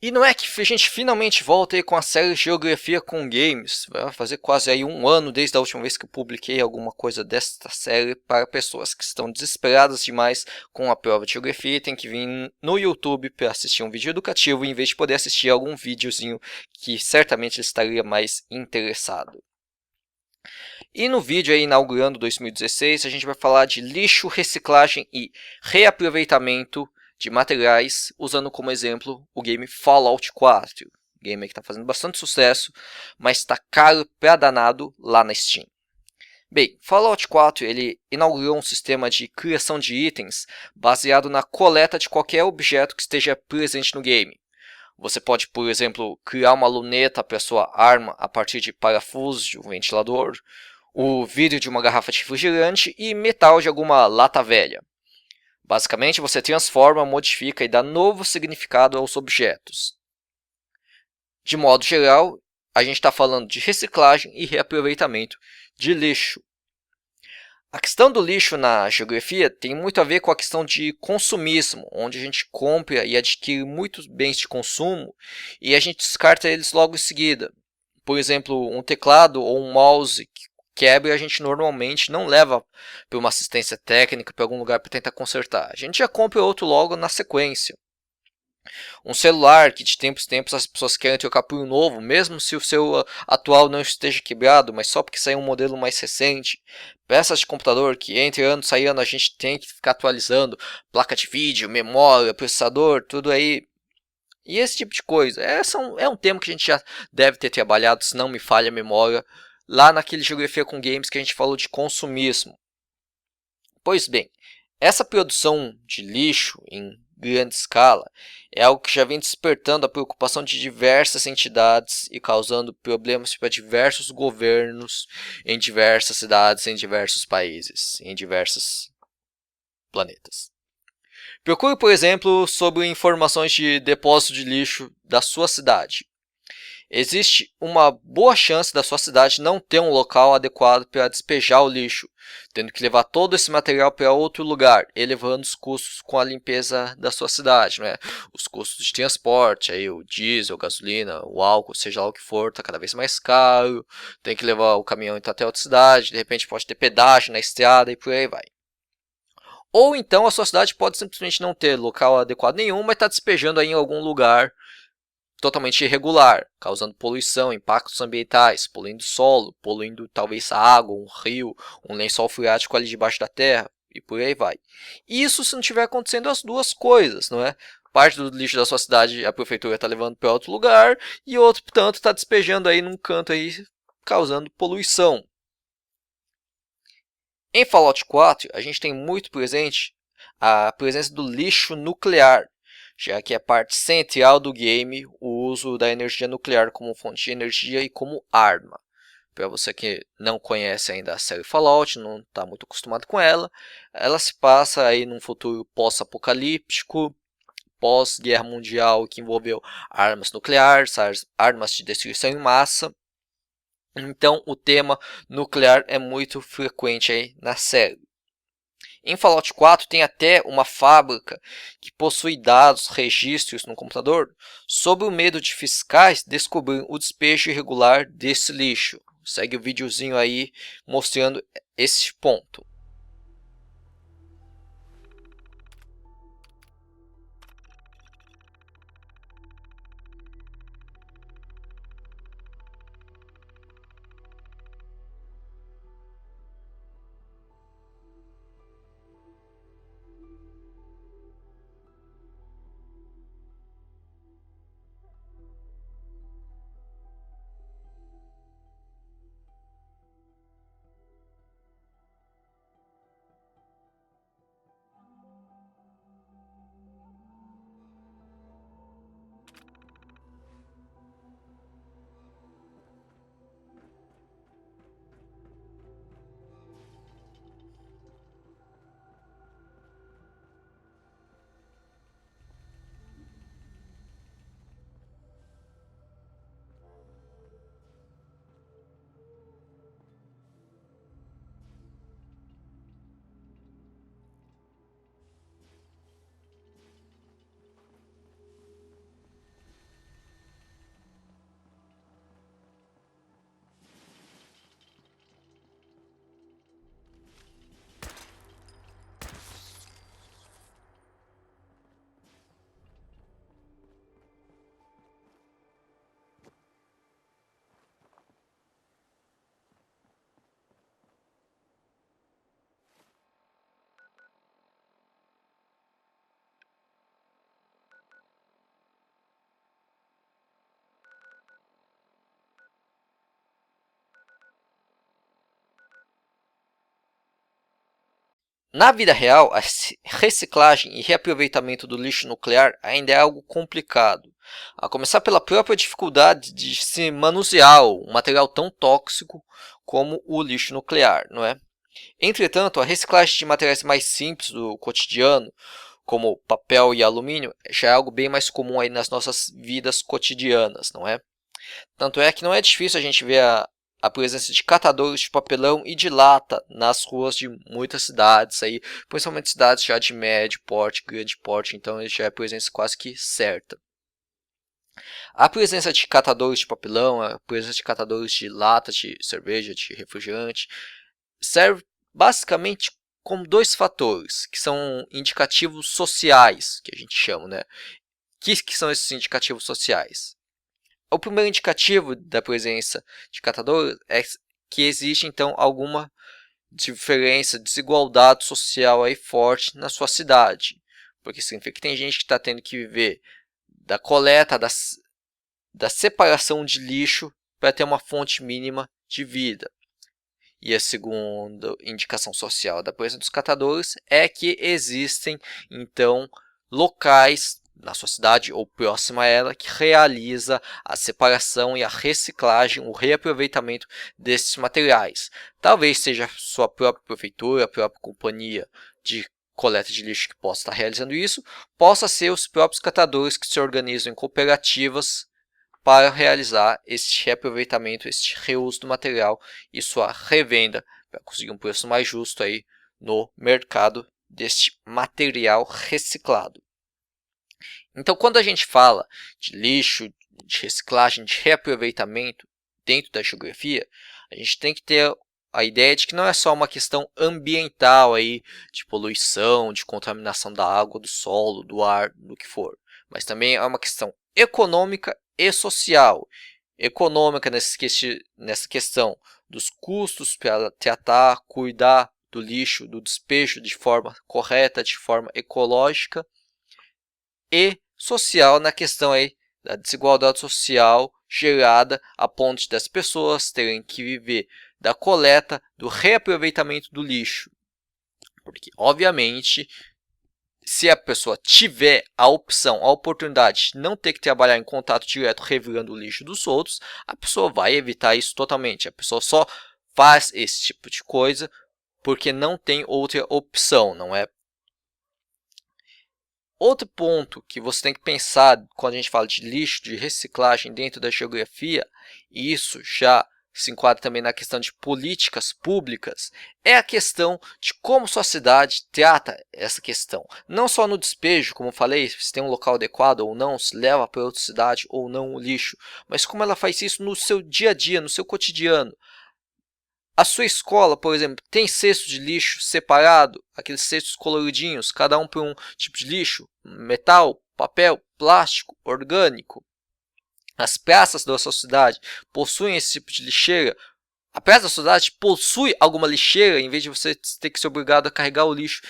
E não é que a gente finalmente volta aí com a série Geografia com Games. Vai fazer quase aí um ano desde a última vez que eu publiquei alguma coisa desta série para pessoas que estão desesperadas demais com a prova de geografia e tem que vir no YouTube para assistir um vídeo educativo em vez de poder assistir algum videozinho que certamente estaria mais interessado. E no vídeo aí inaugurando 2016, a gente vai falar de lixo, reciclagem e reaproveitamento de materiais, usando como exemplo o game Fallout 4. Game que está fazendo bastante sucesso, mas está caro pra danado lá na Steam. Bem, Fallout 4 ele inaugurou um sistema de criação de itens baseado na coleta de qualquer objeto que esteja presente no game. Você pode, por exemplo, criar uma luneta para sua arma a partir de parafusos de um ventilador, o vidro de uma garrafa de refrigerante e metal de alguma lata velha. Basicamente, você transforma, modifica e dá novo significado aos objetos. De modo geral, a gente está falando de reciclagem e reaproveitamento de lixo. A questão do lixo na geografia tem muito a ver com a questão de consumismo, onde a gente compra e adquire muitos bens de consumo e a gente descarta eles logo em seguida. Por exemplo, um teclado ou um mouse quebra e a gente normalmente não leva para uma assistência técnica, para algum lugar para tentar consertar. A gente já compra outro logo na sequência. Um celular que de tempos em tempos as pessoas querem trocar por um novo, mesmo se o seu atual não esteja quebrado, mas só porque saiu um modelo mais recente. Peças de computador que entre ano e sai ano a gente tem que ficar atualizando, placa de vídeo, memória, processador, tudo aí. E esse tipo de coisa. É um tema que a gente já deve ter trabalhado, se não me falha a memória, lá naquele Geografia com Games que a gente falou de consumismo. Pois bem, essa produção de lixo em grande escala é algo que já vem despertando a preocupação de diversas entidades e causando problemas para diversos governos em diversas cidades, em diversos países, em diversos planetas. Procure, por exemplo, sobre informações de depósito de lixo da sua cidade. Existe uma boa chance da sua cidade não ter um local adequado para despejar o lixo, tendo que levar todo esse material para outro lugar, elevando os custos com a limpeza da sua cidade, né? Os custos de transporte, aí o diesel, gasolina, o álcool, seja lá o que for, está cada vez mais caro, tem que levar o caminhão até outra cidade, de repente pode ter pedágio na estrada e por aí vai. Ou então a sua cidade pode simplesmente não ter local adequado nenhum, mas está despejando aí em algum lugar totalmente irregular, causando poluição, impactos ambientais, poluindo solo, poluindo talvez a água, um rio, um lençol freático ali debaixo da terra e por aí vai. Isso se não estiver acontecendo as duas coisas, não é? Parte do lixo da sua cidade a prefeitura está levando para outro lugar e outro tanto está despejando aí num canto aí, causando poluição. Em Fallout 4, a gente tem muito presente a presença do lixo nuclear, já que é parte central do game o uso da energia nuclear como fonte de energia e como arma. Para você que não conhece ainda a série Fallout, não está muito acostumado com ela se passa aí num futuro pós-apocalíptico, pós-guerra mundial que envolveu armas nucleares, armas de destruição em massa. Então o tema nuclear é muito frequente aí na série. Em Fallout 4 tem até uma fábrica que possui dados, registros no computador sobre o medo de fiscais descobrir o despejo irregular desse lixo. Segue o videozinho aí mostrando esse ponto. Na vida real, a reciclagem e reaproveitamento do lixo nuclear ainda é algo complicado, a começar pela própria dificuldade de se manusear um material tão tóxico como o lixo nuclear, não é? Entretanto, a reciclagem de materiais mais simples do cotidiano, como papel e alumínio, já é algo bem mais comum aí nas nossas vidas cotidianas, não é? Tanto é que não é difícil a gente ver a presença de catadores de papelão e de lata nas ruas de muitas cidades, aí, principalmente cidades já de médio porte, grande porte, então já é presença quase que certa. A presença de catadores de papelão, a presença de catadores de lata de cerveja, de refrigerante, serve basicamente como dois fatores, que são indicativos sociais, que a gente chama, né? Que são esses indicativos sociais? O primeiro indicativo da presença de catadores é que existe então alguma diferença, desigualdade social aí forte na sua cidade, porque significa que tem gente que está tendo que viver da coleta, da separação de lixo para ter uma fonte mínima de vida. E a segunda indicação social da presença dos catadores é que existem então locais na sua cidade ou próxima a ela que realiza a separação e a reciclagem, o reaproveitamento desses materiais. Talvez seja a sua própria prefeitura, a própria companhia de coleta de lixo que possa estar realizando isso, possa ser os próprios catadores que se organizam em cooperativas para realizar este reaproveitamento, este reuso do material e sua revenda para conseguir um preço mais justo aí no mercado deste material reciclado. Então, quando a gente fala de lixo, de reciclagem, de reaproveitamento dentro da geografia, a gente tem que ter a ideia de que não é só uma questão ambiental aí, de poluição, de contaminação da água, do solo, do ar, do que for, mas também é uma questão econômica e social. Econômica nessa questão dos custos para tratar, cuidar do lixo, do despejo de forma correta, de forma ecológica, e social na questão aí da desigualdade social gerada a ponto das pessoas terem que viver da coleta, do reaproveitamento do lixo. Porque, obviamente, se a pessoa tiver a opção, a oportunidade de não ter que trabalhar em contato direto revirando o lixo dos outros, a pessoa vai evitar isso totalmente. A pessoa só faz esse tipo de coisa porque não tem outra opção, não é? Outro ponto que você tem que pensar quando a gente fala de lixo, de reciclagem dentro da geografia, e isso já se enquadra também na questão de políticas públicas, é a questão de como sua cidade trata essa questão. Não só no despejo, como eu falei, se tem um local adequado ou não, se leva para outra cidade ou não o lixo, mas como ela faz isso no seu dia a dia, no seu cotidiano. A sua escola, por exemplo, tem cesto de lixo separado, aqueles cestos coloridinhos, cada um para um tipo de lixo, metal, papel, plástico, orgânico. As praças da sua cidade possuem esse tipo de lixeira. A praça da sua cidade possui alguma lixeira, em vez de você ter que ser obrigado a carregar o lixo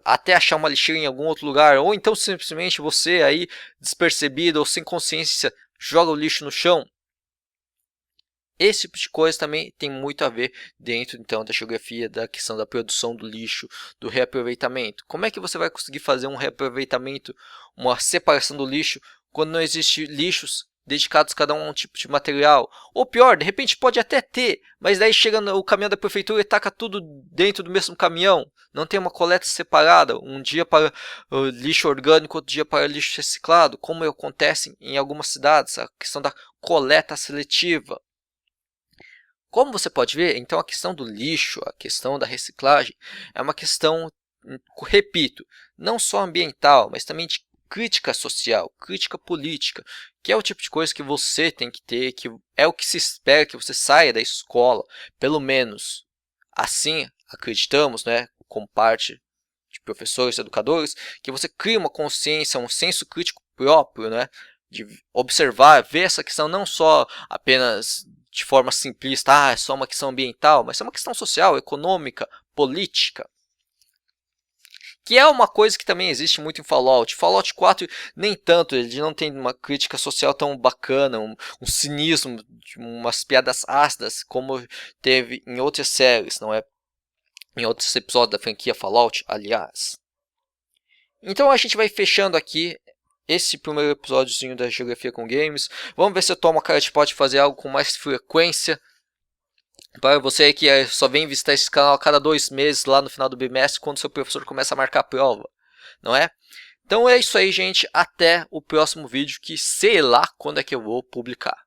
até achar uma lixeira em algum outro lugar, ou então simplesmente você aí, despercebido ou sem consciência, joga o lixo no chão. Esse tipo de coisa também tem muito a ver dentro então da geografia, da questão da produção do lixo, do reaproveitamento. Como é que você vai conseguir fazer um reaproveitamento, uma separação do lixo, quando não existe lixos dedicados cada um a um tipo de material? Ou pior, de repente pode até ter, mas daí chega o caminhão da prefeitura e taca tudo dentro do mesmo caminhão. Não tem uma coleta separada, um dia para lixo orgânico, outro dia para lixo reciclado, como acontece em algumas cidades, a questão da coleta seletiva. Como você pode ver, então a questão do lixo, a questão da reciclagem, é uma questão, repito, não só ambiental, mas também de crítica social, crítica política, que é o tipo de coisa que você tem que ter, que é o que se espera que você saia da escola, pelo menos assim acreditamos, né, como parte de professores, educadores, que você crie uma consciência, um senso crítico próprio, né, de observar, ver essa questão não só apenas de forma simplista, é só uma questão ambiental, mas é uma questão social, econômica, política. Que é uma coisa que também existe muito em Fallout. Fallout 4 nem tanto, ele não tem uma crítica social tão bacana, um cinismo, umas piadas ácidas como teve em outras séries, não é? em outros episódios da franquia Fallout, aliás. Então a gente vai fechando aqui esse primeiro episódiozinho da Geografia com Games. Vamos ver se o Tomocrat pode fazer algo com mais frequência. Para você aí que só vem visitar esse canal a cada 2 meses lá no final do bimestre, quando seu professor começa a marcar a prova, não é? Então é isso aí, gente. Até o próximo vídeo, que sei lá quando é que eu vou publicar.